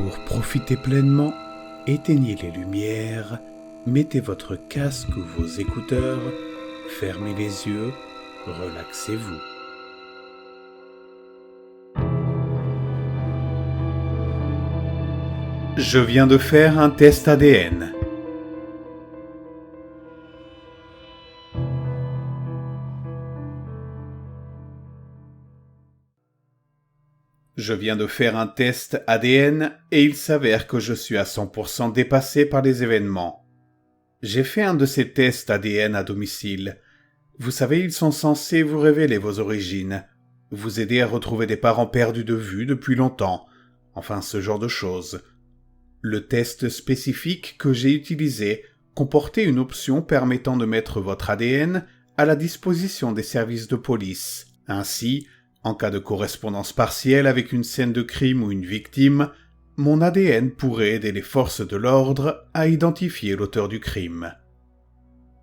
Pour profiter pleinement, éteignez les lumières, mettez votre casque ou vos écouteurs, fermez les yeux, relaxez-vous. Je viens de faire un test ADN. Je viens de faire un test ADN et il s'avère que je suis à 100% dépassé par les événements. J'ai fait un de ces tests ADN à domicile. Vous savez, ils sont censés vous révéler vos origines, vous aider à retrouver des parents perdus de vue depuis longtemps, enfin ce genre de choses. Le test spécifique que j'ai utilisé comportait une option permettant de mettre votre ADN à la disposition des services de police. Ainsi, en cas de correspondance partielle avec une scène de crime ou une victime, mon ADN pourrait aider les forces de l'ordre à identifier l'auteur du crime.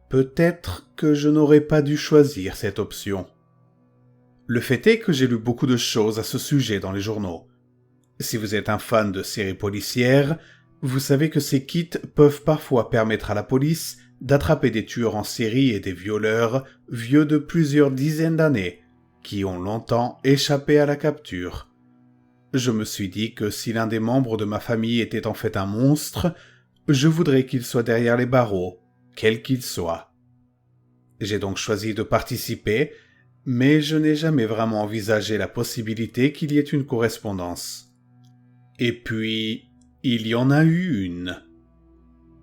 Peut-être que je n'aurais pas dû choisir cette option. Le fait est que j'ai lu beaucoup de choses à ce sujet dans les journaux. Si vous êtes un fan de séries policières, vous savez que ces kits peuvent parfois permettre à la police d'attraper des tueurs en série et des violeurs vieux de plusieurs dizaines d'années, qui ont longtemps échappé à la capture. Je me suis dit que si l'un des membres de ma famille était en fait un monstre, je voudrais qu'il soit derrière les barreaux, quel qu'il soit. J'ai donc choisi de participer, mais je n'ai jamais vraiment envisagé la possibilité qu'il y ait une correspondance. Et puis, il y en a eu une.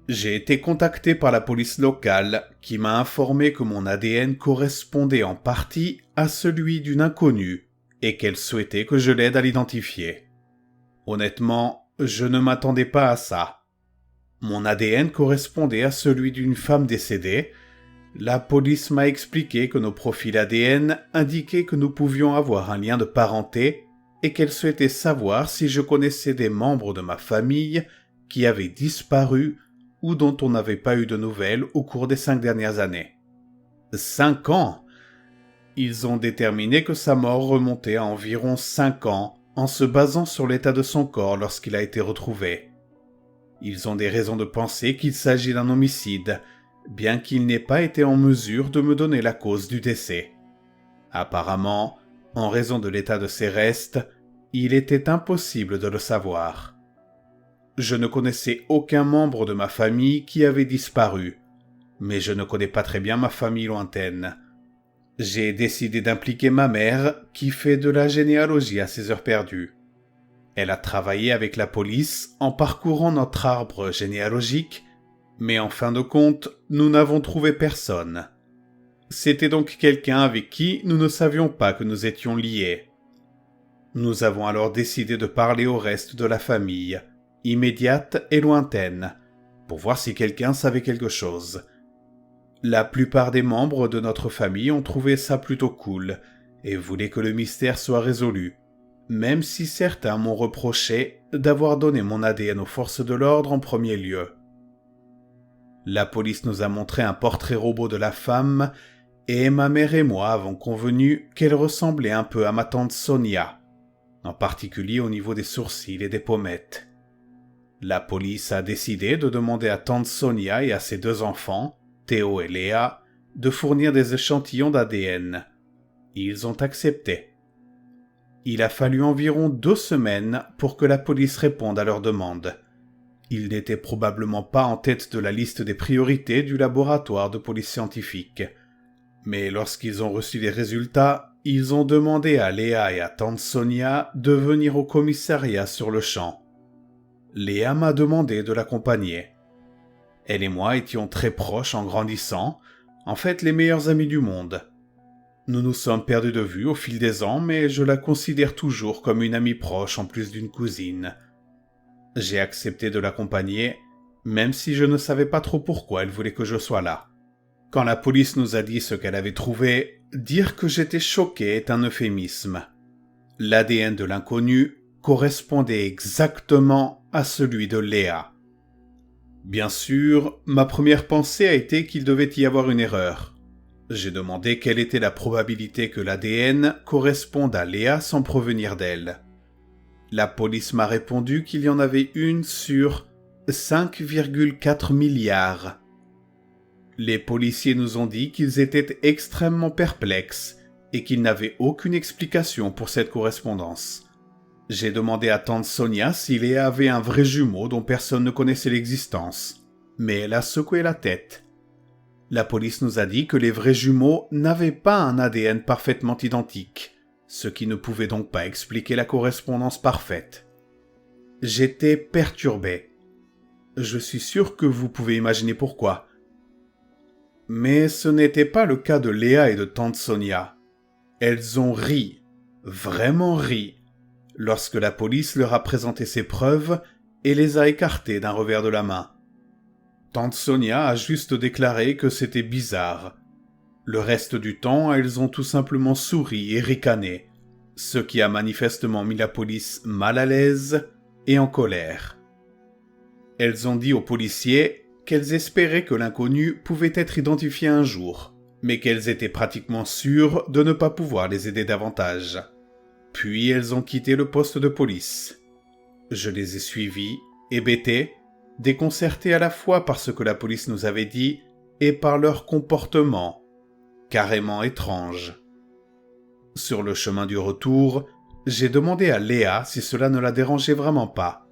J'ai été contacté par la police locale qui m'a informé que mon ADN correspondait en partie à celui d'une inconnue et qu'elle souhaitait que je l'aide à l'identifier. Honnêtement, je ne m'attendais pas à ça. Mon ADN correspondait à celui d'une femme décédée. La police m'a expliqué que nos profils ADN indiquaient que nous pouvions avoir un lien de parenté et qu'elle souhaitait savoir si je connaissais des membres de ma famille qui avaient disparu ou dont on n'avait pas eu de nouvelles au cours des 5 dernières années. 5 ans! Ils ont déterminé que sa mort remontait à environ 5 ans en se basant sur l'état de son corps lorsqu'il a été retrouvé. Ils ont des raisons de penser qu'il s'agit d'un homicide, bien qu'il n'ait pas été en mesure de me donner la cause du décès. Apparemment, en raison de l'état de ses restes, il était impossible de le savoir. Je ne connaissais aucun membre de ma famille qui avait disparu, mais je ne connais pas très bien ma famille lointaine. J'ai décidé d'impliquer ma mère, qui fait de la généalogie à ses heures perdues. Elle a travaillé avec la police en parcourant notre arbre généalogique, mais en fin de compte, nous n'avons trouvé personne. C'était donc quelqu'un avec qui nous ne savions pas que nous étions liés. Nous avons alors décidé de parler au reste de la famille, immédiate et lointaine, pour voir si quelqu'un savait quelque chose. La plupart des membres de notre famille ont trouvé ça plutôt cool et voulaient que le mystère soit résolu, même si certains m'ont reproché d'avoir donné mon ADN aux forces de l'ordre en premier lieu. La police nous a montré un portrait robot de la femme et ma mère et moi avons convenu qu'elle ressemblait un peu à ma tante Sonia, en particulier au niveau des sourcils et des pommettes. La police a décidé de demander à tante Sonia et à ses 2 enfants, Théo et Léa, de fournir des échantillons d'ADN. Ils ont accepté. Il a fallu environ 2 semaines pour que la police réponde à leur demande. Ils n'étaient probablement pas en tête de la liste des priorités du laboratoire de police scientifique. Mais lorsqu'ils ont reçu les résultats, ils ont demandé à Léa et à tante Sonia de venir au commissariat sur le champ. Léa m'a demandé de l'accompagner. Elle et moi étions très proches en grandissant, en fait les meilleurs amis du monde. Nous nous sommes perdus de vue au fil des ans, mais je la considère toujours comme une amie proche en plus d'une cousine. J'ai accepté de l'accompagner, même si je ne savais pas trop pourquoi elle voulait que je sois là. Quand la police nous a dit ce qu'elle avait trouvé, dire que j'étais choqué est un euphémisme. L'ADN de l'inconnu correspondait exactement à celui de Léa. Bien sûr, ma première pensée a été qu'il devait y avoir une erreur. J'ai demandé quelle était la probabilité que l'ADN corresponde à Léa sans provenir d'elle. La police m'a répondu qu'il y en avait une sur 5,4 milliards. Les policiers nous ont dit qu'ils étaient extrêmement perplexes et qu'ils n'avaient aucune explication pour cette correspondance. J'ai demandé à tante Sonia si Léa avait un vrai jumeau dont personne ne connaissait l'existence, mais elle a secoué la tête. La police nous a dit que les vrais jumeaux n'avaient pas un ADN parfaitement identique, ce qui ne pouvait donc pas expliquer la correspondance parfaite. J'étais perturbé. Je suis sûr que vous pouvez imaginer pourquoi. Mais ce n'était pas le cas de Léa et de tante Sonia. Elles ont ri, vraiment ri, lorsque la police leur a présenté ses preuves et les a écartées d'un revers de la main. Tante Sonia a juste déclaré que c'était bizarre. Le reste du temps, elles ont tout simplement souri et ricané, ce qui a manifestement mis la police mal à l'aise et en colère. Elles ont dit aux policiers qu'elles espéraient que l'inconnu pouvait être identifié un jour, mais qu'elles étaient pratiquement sûres de ne pas pouvoir les aider davantage. Puis elles ont quitté le poste de police. Je les ai suivies, hébété, déconcerté à la fois par ce que la police nous avait dit et par leur comportement, carrément étrange. Sur le chemin du retour, j'ai demandé à Léa si cela ne la dérangeait vraiment pas.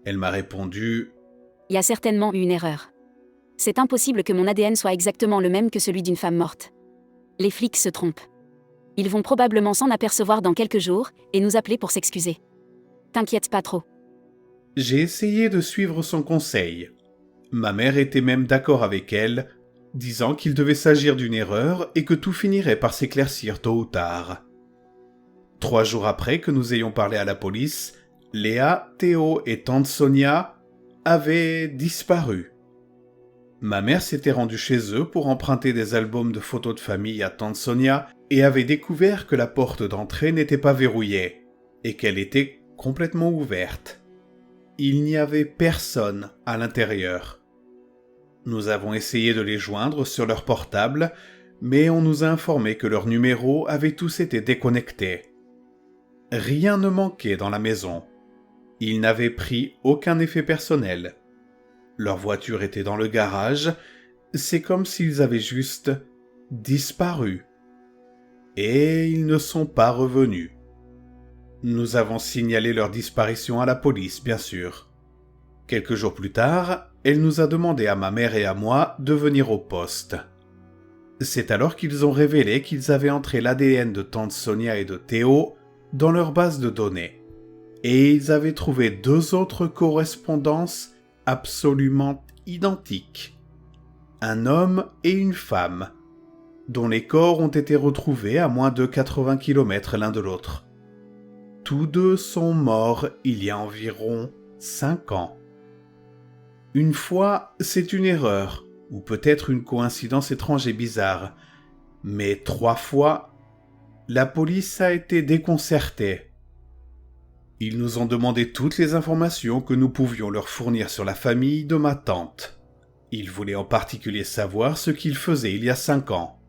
Elle m'a répondu « Il y a certainement eu une erreur. C'est impossible que mon ADN soit exactement le même que celui d'une femme morte. Les flics se trompent. Ils vont probablement s'en apercevoir dans quelques jours et nous appeler pour s'excuser. T'inquiète pas trop. » J'ai essayé de suivre son conseil. Ma mère était même d'accord avec elle, disant qu'il devait s'agir d'une erreur et que tout finirait par s'éclaircir tôt ou tard. 3 jours après que nous ayons parlé à la police, Léa, Théo et tante Sonia avaient disparu. Ma mère s'était rendue chez eux pour emprunter des albums de photos de famille à tante Sonia et avait découvert que la porte d'entrée n'était pas verrouillée et qu'elle était complètement ouverte. Il n'y avait personne à l'intérieur. Nous avons essayé de les joindre sur leur portable, mais on nous a informé que leurs numéros avaient tous été déconnectés. Rien ne manquait dans la maison. Ils n'avaient pris aucun effet personnel. Leur voiture était dans le garage, c'est comme s'ils avaient juste disparu. Et ils ne sont pas revenus. Nous avons signalé leur disparition à la police, bien sûr. Quelques jours plus tard, elle nous a demandé à ma mère et à moi de venir au poste. C'est alors qu'ils ont révélé qu'ils avaient entré l'ADN de tante Sonia et de Théo dans leur base de données. Et ils avaient trouvé 2 autres correspondances absolument identiques. Un homme et une femme, dont les corps ont été retrouvés à moins de 80 km l'un de l'autre. Tous 2 sont morts il y a environ 5 ans. Une fois, c'est une erreur, ou peut-être une coïncidence étrange et bizarre. Mais 3 fois, la police a été déconcertée. Ils nous ont demandé toutes les informations que nous pouvions leur fournir sur la famille de ma tante. Ils voulaient en particulier savoir ce qu'ils faisaient il y a 5 ans.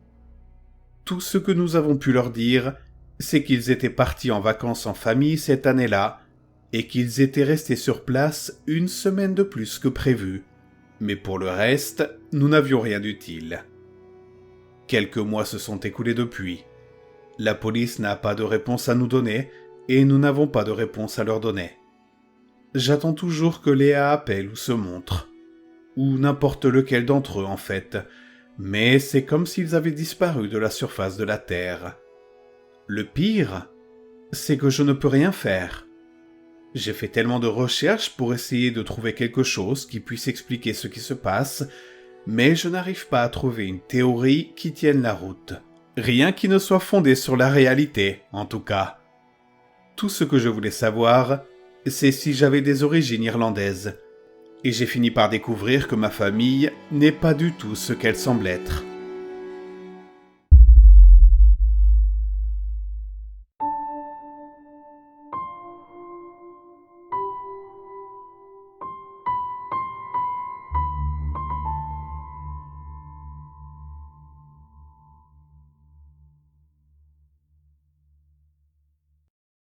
Tout ce que nous avons pu leur dire, c'est qu'ils étaient partis en vacances en famille cette année-là et qu'ils étaient restés sur place 1 semaine de plus que prévu. Mais pour le reste, nous n'avions rien d'utile. Quelques mois se sont écoulés depuis. La police n'a pas de réponse à nous donner et nous n'avons pas de réponse à leur donner. J'attends toujours que Léa appelle ou se montre. Ou n'importe lequel d'entre eux en fait. Mais c'est comme s'ils avaient disparu de la surface de la Terre. Le pire, c'est que je ne peux rien faire. J'ai fait tellement de recherches pour essayer de trouver quelque chose qui puisse expliquer ce qui se passe, mais je n'arrive pas à trouver une théorie qui tienne la route. Rien qui ne soit fondé sur la réalité, en tout cas. Tout ce que je voulais savoir, c'est si j'avais des origines irlandaises. Et j'ai fini par découvrir que ma famille n'est pas du tout ce qu'elle semble être.